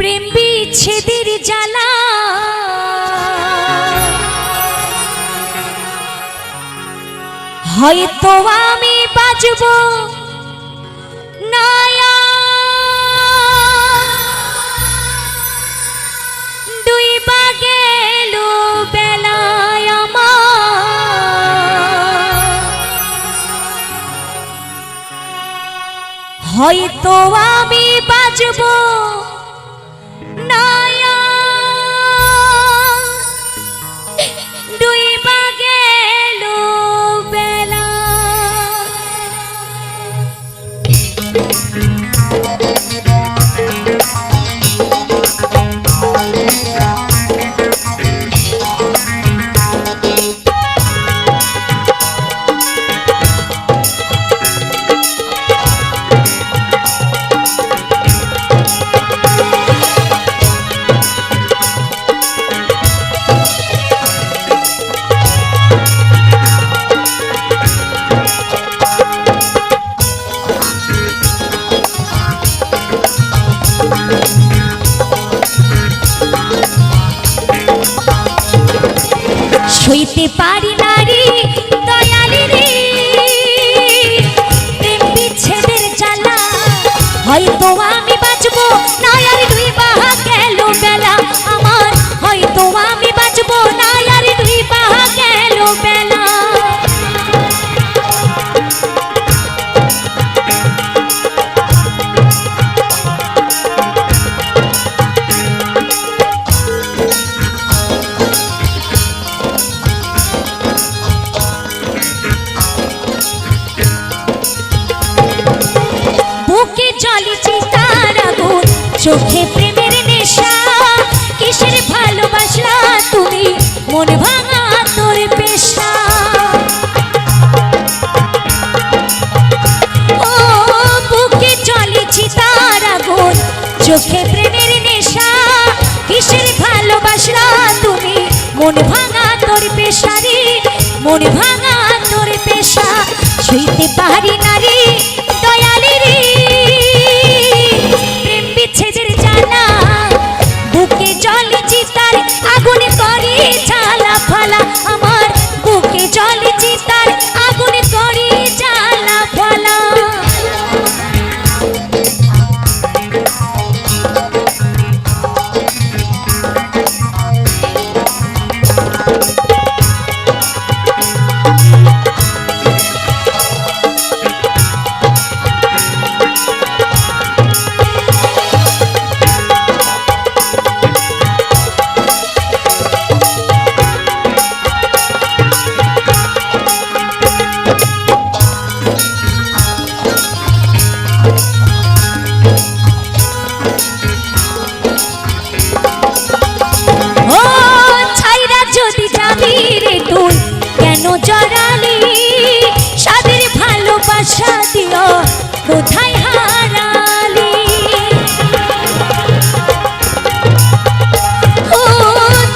প্রেম বিচ্ছেদের জ্বালা হয়তো আমি বাঁচব না ডুইবা গেল বেলায় আমার হয়তো আমি বাঁচব না ডুইবা গেল বেলা সইতে পারি নারী দয়ালি রে প্রেম বিচ্ছেদের জ্বালা হয়তো আমি বাঁচব না আর ডুইবা গেল বেলা আমার হয়তো আমি বাঁচব না আর ডুইবা গেল বেলা চোখে প্রেমের নেশা কিসের ভালোবাসা তুমি মন ভাঙা তোর পেশা ও বুকে জ্বলেছি তার আগুন চোখে প্রেমের নেশা কিসের ভালোবাসা তুমি মন ভাঙা তোর পেশা রে মন ভাঙা তোর পেশা সইতে পারি না রে দয়ালি রে বিচ্ছেদের জ্বালা বুকে জ্বলে চিতার আগুন করে জ্বালা ফালা আমার বুকে জ্বলে চিতার আগুন করে জ্বালা ফালা কোথায় হারালি ও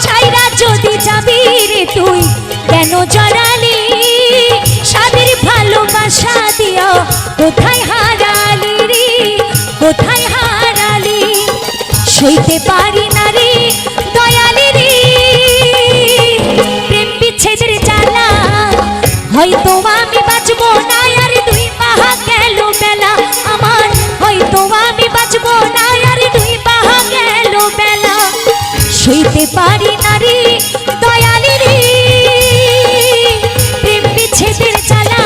ছাইরা যদি যাবি রে তুই কেন জড়ালি সাদের ভালোবাসা দিয়া কোথায় হারালি রে কোথায় হারালি সইতে পারি না রে দয়ালি রে প্রেম বিচ্ছেদের জ্বালা হয়তো আমি বাঁচব না আর ডুইবা গেল বেলা আমার হয়তো আমি বাঁচব না আর ডুইবা গেল বেলা সইতে পারি না রে দয়ালি রে প্রেম বিচ্ছেদের জ্বালা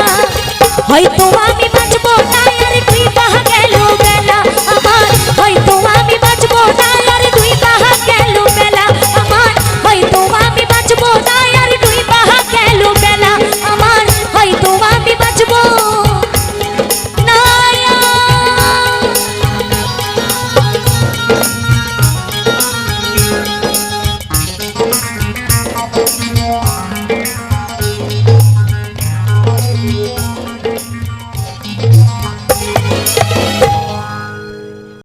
হয়তো আমি বাঁচব না আর ডুইবা গেল বেলা আমার হয়তো আমি বাঁচব না আর ডুইবা গেল বেলা আমার হয়তো আমি বাঁচব না আর ডুইবা গেল বেলা আমার হয়তো আমি বাঁচব না